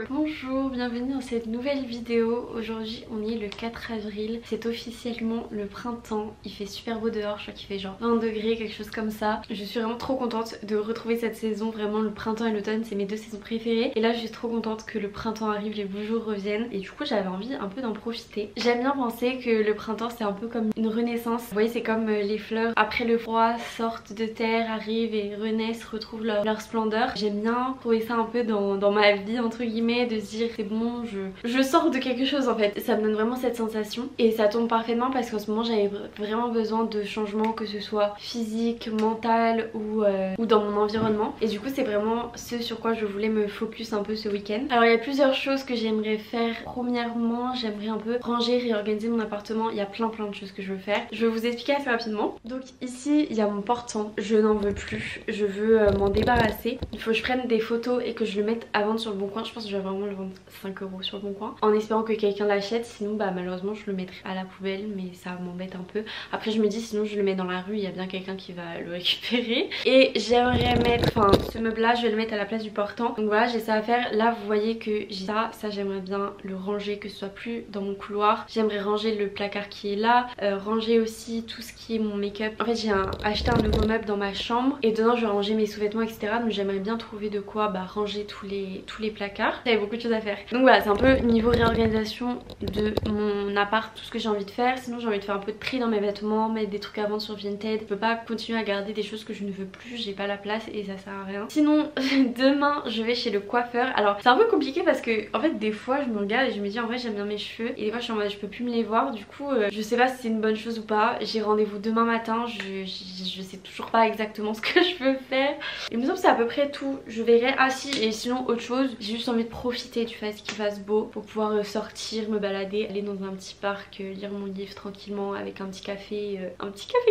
Bonjour, bienvenue dans cette nouvelle vidéo. Aujourd'hui on est le 4 avril, c'est officiellement le printemps. Il fait super beau dehors, je crois qu'il fait genre 20 degrés, quelque chose comme ça. Je suis vraiment trop contente de retrouver cette saison, vraiment le printemps et l'automne c'est mes deux saisons préférées. Et là je suis trop contente que le printemps arrive, les beaux jours reviennent. Et du coup j'avais envie un peu d'en profiter. J'aime bien penser que le printemps c'est un peu comme une renaissance. Vous voyez, c'est comme les fleurs après le froid sortent de terre, arrivent et renaissent, retrouvent leur splendeur. J'aime bien trouver ça un peu dans ma vie entre guillemets, de se dire c'est bon, je sors de quelque chose en fait. Ça me donne vraiment cette sensation et ça tombe parfaitement parce qu'en ce moment j'avais vraiment besoin de changements, que ce soit physique, mental ou dans mon environnement. Et du coup c'est vraiment ce sur quoi je voulais me focus un peu ce week-end. Alors il y a plusieurs choses que j'aimerais faire. Premièrement, j'aimerais un peu ranger, réorganiser mon appartement. Il y a plein de choses que je veux faire. Je vais vous expliquer assez rapidement. Donc ici il y a mon portant, je n'en veux plus, je veux m'en débarrasser. Il faut que je prenne des photos et que je le mette à vendre sur le bon coin. Je pense que je vais vraiment le vendre 5 € sur le bon coin en espérant que quelqu'un l'achète. Sinon bah malheureusement je le mettrai à la poubelle, mais ça m'embête un peu. Après je me dis sinon je le mets dans la rue, il y a bien quelqu'un qui va le récupérer. Et j'aimerais mettre, enfin ce meuble là je vais le mettre à la place du portant. Donc voilà, j'ai ça à faire. Là vous voyez que j'ai ça j'aimerais bien le ranger, que ce soit plus dans mon couloir. J'aimerais ranger le placard qui est là, ranger aussi tout ce qui est mon make-up. En fait j'ai acheté un nouveau meuble dans ma chambre et dedans je vais ranger mes sous-vêtements etc. Donc j'aimerais bien trouver de quoi ranger tous les placards. J'avais beaucoup de choses à faire. Donc voilà, c'est un peu niveau réorganisation de mon appart, tout ce que j'ai envie de faire. Sinon j'ai envie de faire un peu de tri dans mes vêtements, mettre des trucs à vendre sur Vinted. Je peux pas continuer à garder des choses que je ne veux plus, j'ai pas la place et ça sert à rien. Sinon demain je vais chez le coiffeur. Alors c'est un peu compliqué parce que en fait des fois je me regarde et je me dis en vrai j'aime bien mes cheveux et des fois je suis en mode je peux plus me les voir. Du coup je sais pas si c'est une bonne chose ou pas. J'ai rendez-vous demain matin, je sais toujours pas exactement ce que je veux faire. Il me semble que c'est à peu près tout. Je verrai. Ah si, et sinon autre chose, j'ai juste envie de profiter du fait qu'il fasse beau pour pouvoir sortir, me balader, aller dans un petit parc, lire mon livre tranquillement avec un petit café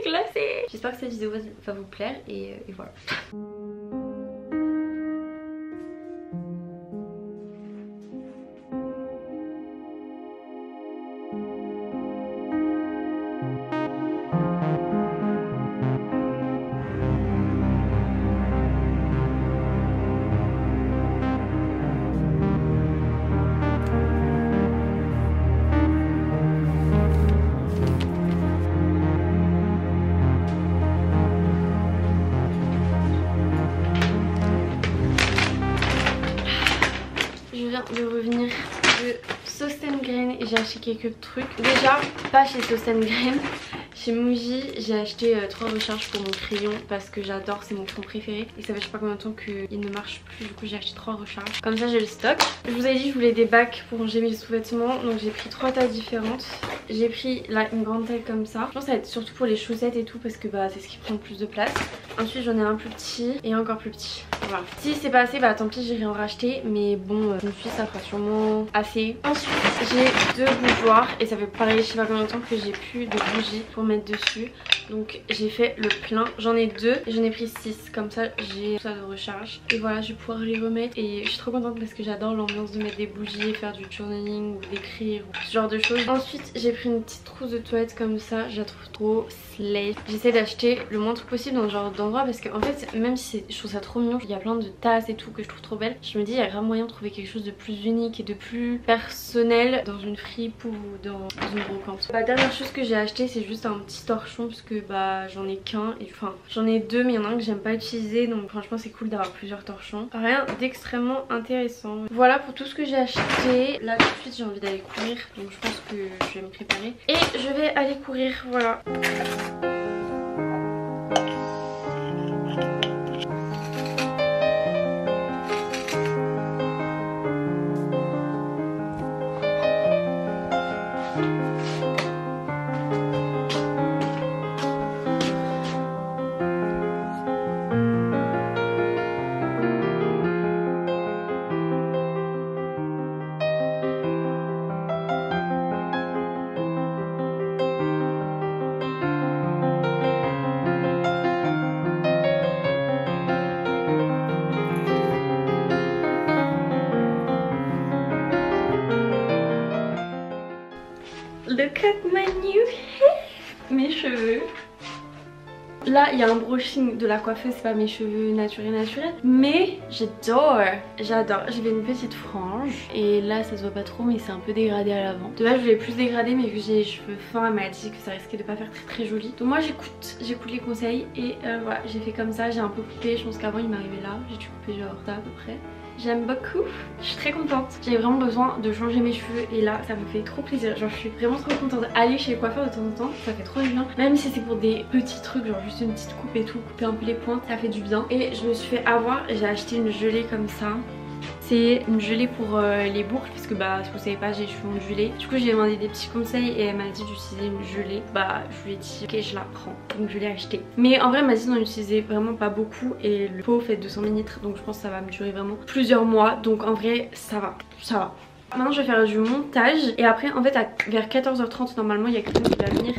glacé. J'espère que cette vidéo va vous plaire et voilà. Je viens de revenir de Sauce & Grain et j'ai acheté quelques trucs. Déjà, pas chez Sauce & Grain, chez Muji, j'ai acheté 3 recharges pour mon crayon parce que j'adore, c'est mon crayon préféré. Et ça fait je sais pas combien de temps qu'il ne marche plus, du coup j'ai acheté 3 recharges. Comme ça j'ai le stock. Je vous avais dit que je voulais des bacs pour ranger mes sous-vêtements, donc j'ai pris 3 tailles différentes. J'ai pris là une grande taille comme ça. Je pense que ça va être surtout pour les chaussettes et tout parce que c'est ce qui prend le plus de place. Ensuite j'en ai un plus petit et encore plus petit. Voilà. Si c'est pas assez, tant pis, j'irai en racheter. Mais bon, je me suis dit ça fera sûrement assez. Ensuite j'ai 2 bougeoirs et ça fait pareil, je sais pas combien de temps que j'ai plus de bougies pour mettre dessus. Donc j'ai fait le plein. J'en ai 2 et j'en ai pris 6. Comme ça j'ai tout ça de recharge. Et voilà, je vais pouvoir les remettre. Et je suis trop contente parce que j'adore l'ambiance de mettre des bougies, faire du journaling ou d'écrire ou ce genre de choses. Ensuite j'ai pris une petite trousse de toilette comme ça. Je la trouve trop slay. J'essaie d'acheter le moins de trucs possible dans ce genre d'endroit parce que en fait même si je trouve ça trop mignon, il y a plein de tasses et tout que je trouve trop belles. Je me dis il y a grave moyen de trouver quelque chose de plus unique et de plus personnel dans une fripe ou dans une brocante. La dernière chose que j'ai acheté c'est juste un petit torchon parce que j'en ai qu'un et enfin j'en ai 2 mais il y en a un que j'aime pas utiliser, donc franchement c'est cool d'avoir plusieurs torchons. Rien d'extrêmement intéressant. Voilà pour tout ce que j'ai acheté. Là tout de suite j'ai envie d'aller courir, donc je pense que je vais me préparer et je vais aller courir. Voilà. Look at my new hair. Mes cheveux. Là il y a un brushing de la coiffeuse, c'est pas mes cheveux naturels mais j'adore, j'adore. J'ai une petite frange et là ça se voit pas trop mais c'est un peu dégradé à l'avant. De base je voulais plus dégrader mais vu que j'ai les cheveux fins elle m'a dit que ça risquait de pas faire très joli. Donc moi j'écoute les conseils et voilà j'ai fait comme ça, j'ai un peu coupé. Je pense qu'avant il m'arrivait là, j'ai dû couper genre ça à peu près. J'aime beaucoup, je suis très contente. J'avais vraiment besoin de changer mes cheveux et là ça me fait trop plaisir. Genre je suis vraiment trop contente d'aller chez le coiffeur de temps en temps, ça fait trop du bien. Même si c'est pour des petits trucs, genre juste une petite coupe et tout, couper un peu les pointes, ça fait du bien. Et je me suis fait avoir, j'ai acheté une gelée comme ça. C'est une gelée pour les boucles parce que bah si vous savez pas j'ai les cheveux ondulés. Du coup j'ai demandé des petits conseils et elle m'a dit d'utiliser une gelée. Bah je lui ai dit ok je la prends, donc je l'ai achetée. Mais en vrai elle m'a dit d'en utiliser vraiment pas beaucoup et le pot fait 200 ml donc je pense que ça va me durer vraiment plusieurs mois. Donc en vrai ça va. Maintenant je vais faire du montage et après en fait vers 14h30 normalement il y a quelqu'un qui va venir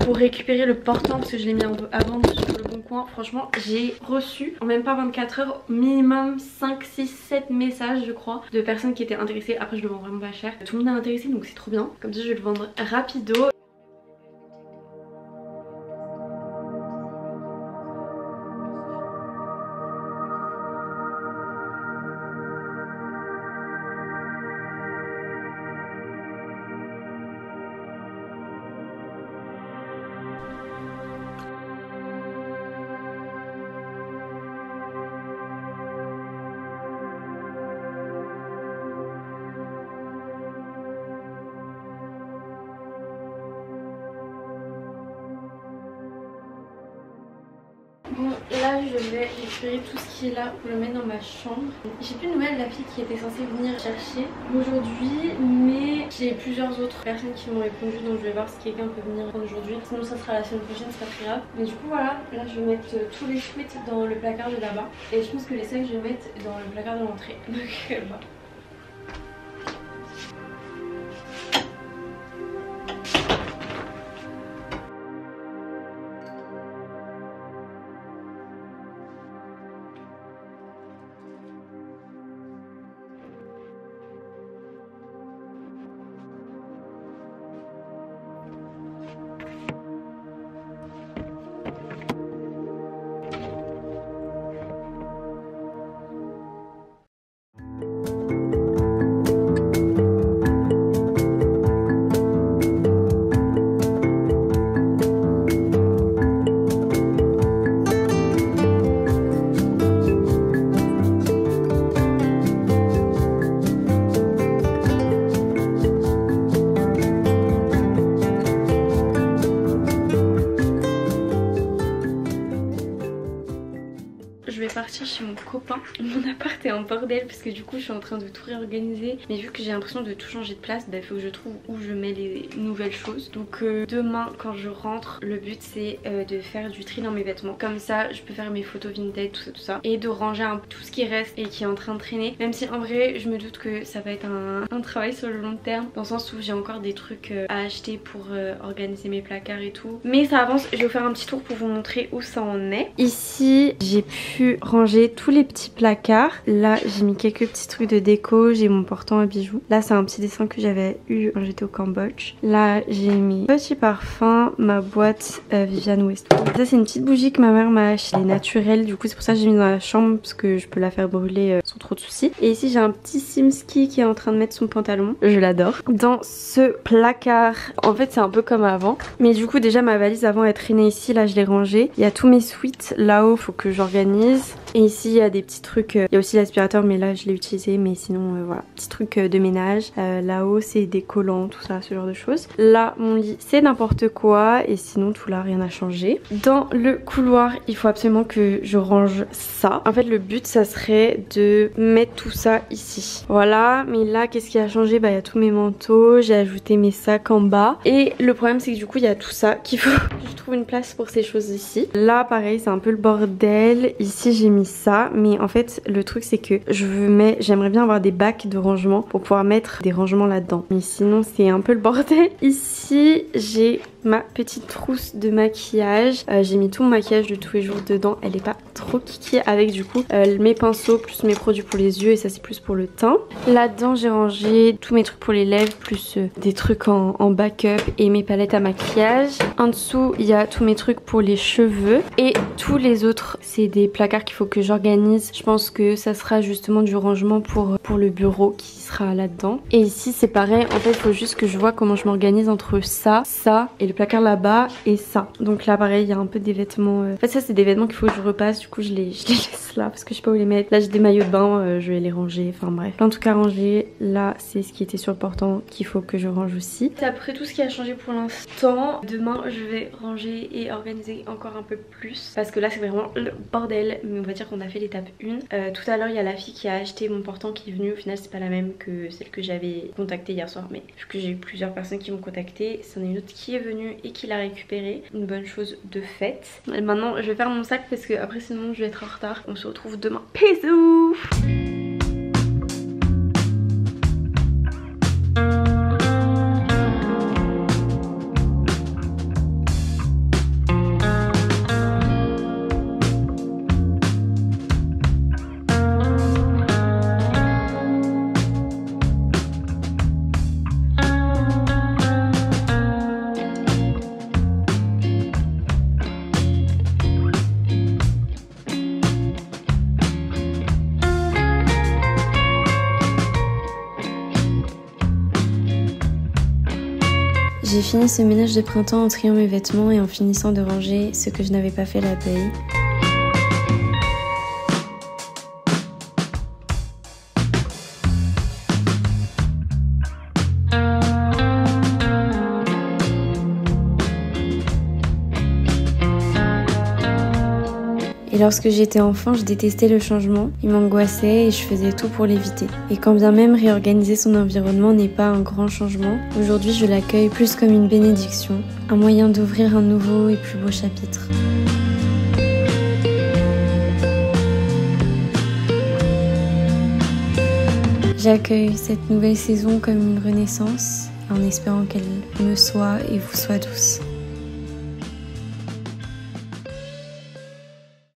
pour récupérer le portant parce que je l'ai mis à vendre sur le bon coin. Franchement j'ai reçu en même pas 24 heures minimum 5, 6, 7 messages je crois de personnes qui étaient intéressées. Après je le vends vraiment pas cher, tout le monde est intéressé donc c'est trop bien. Comme ça je vais le vendre rapido. Bon là je vais récupérer tout ce qui est là pour le mettre dans ma chambre. J'ai plus de nouvelles de la fille qui était censée venir chercher aujourd'hui, mais j'ai plusieurs autres personnes qui m'ont répondu donc je vais voir si quelqu'un peut venir prendre aujourd'hui. Sinon ça sera la semaine prochaine, c'est pas très grave. Mais du coup voilà, là je vais mettre tous les sweats dans le placard de là-bas et je pense que les sacs je vais mettre dans le placard de l'entrée. Donc voilà. Partir chez mon copain. Mon appart est en bordel parce que du coup je suis en train de tout réorganiser, mais vu que j'ai l'impression de tout changer de place, bah, il faut que je trouve où je mets les nouvelles choses. Donc demain quand je rentre, le but c'est de faire du tri dans mes vêtements, comme ça je peux faire mes photos vintage, tout ça et de ranger un peu tout ce qui reste et qui est en train de traîner, même si en vrai je me doute que ça va être un travail sur le long terme, dans le sens où j'ai encore des trucs à acheter pour organiser mes placards et tout, mais ça avance. Je vais vous faire un petit tour pour vous montrer où ça en est. Ici j'ai pu ranger tous les petits placards. Là j'ai mis quelques petits trucs de déco, j'ai mon portant à bijoux. Là c'est un petit dessin que j'avais eu quand j'étais au Cambodge. Là j'ai mis petit parfum, ma boîte Vivienne Westwood. Ça c'est une petite bougie que ma mère m'a achetée, elle est naturelle, du coup c'est pour ça que j'ai mis dans la chambre parce que je peux la faire brûler sans trop de soucis. Et ici j'ai un petit Simski qui est en train de mettre son pantalon, je l'adore. Dans ce placard, en fait c'est un peu comme avant, mais du coup déjà ma valise avant elle traînait ici, là je l'ai rangée. Il y a tous mes sweats là-haut, faut que j'organise. Et ici il y a des petits trucs, il y a aussi l'aspirateur mais là je l'ai utilisé, mais sinon voilà, petits trucs de ménage. Là-haut c'est des collants, tout ça, ce genre de choses. Là mon lit c'est n'importe quoi et sinon tout là rien n'a changé. Dans le couloir il faut absolument que je range ça. En fait le but ça serait de mettre tout ça ici. Voilà, mais là qu'est-ce qui a changé? Bah il y a tous mes manteaux, j'ai ajouté mes sacs en bas. Et le problème c'est que du coup il y a tout ça qu'il faut que je trouve une place pour ces choses ici. Là pareil c'est un peu le bordel. Ici j'ai mis mis ça, mais en fait le truc c'est que j'aimerais bien avoir des bacs de rangement pour pouvoir mettre des rangements là-dedans. Mais sinon c'est un peu le bordel. Ici j'ai ma petite trousse de maquillage. J'ai mis tout mon maquillage de tous les jours dedans. Elle est pas trop kiki avec du coup mes pinceaux plus mes produits pour les yeux et ça c'est plus pour le teint. Là-dedans j'ai rangé tous mes trucs pour les lèvres plus des trucs en backup et mes palettes à maquillage. En dessous il y a tous mes trucs pour les cheveux et tous les autres c'est des placards qu'il faut que j'organise. Je pense que ça sera justement du rangement pour le bureau qui sera là-dedans. Et ici c'est pareil, en fait il faut juste que je vois comment je m'organise entre ça et le placard là-bas et ça. Donc là pareil il y a un peu des vêtements. En fait ça c'est des vêtements qu'il faut que je repasse, du coup je les laisse là parce que je sais pas où les mettre. Là j'ai des maillots de bain, je vais les ranger, enfin bref. En tout cas rangé, là c'est ce qui était sur le portant qu'il faut que je range aussi. C'est après tout ce qui a changé pour l'instant. Demain je vais ranger et organiser encore un peu plus parce que là c'est vraiment le bordel, mais on va dire qu'on a fait l'étape 1. Tout à l'heure il y a la fille qui a acheté mon portant qui est venue, au final c'est pas la même que celle que j'avais contactée hier soir, mais vu que j'ai eu plusieurs personnes qui m'ont contactée, c'en est une autre qui est venue et qui l'a récupéré, une bonne chose de faite. Et maintenant je vais faire mon sac parce que après sinon je vais être en retard. On se retrouve demain. Bisous. J'ai fini ce ménage de printemps en triant mes vêtements et en finissant de ranger ce que je n'avais pas fait la veille. Et lorsque j'étais enfant, je détestais le changement, il m'angoissait et je faisais tout pour l'éviter. Et quand bien même réorganiser son environnement n'est pas un grand changement, aujourd'hui je l'accueille plus comme une bénédiction, un moyen d'ouvrir un nouveau et plus beau chapitre. J'accueille cette nouvelle saison comme une renaissance, en espérant qu'elle me soit et vous soit douce.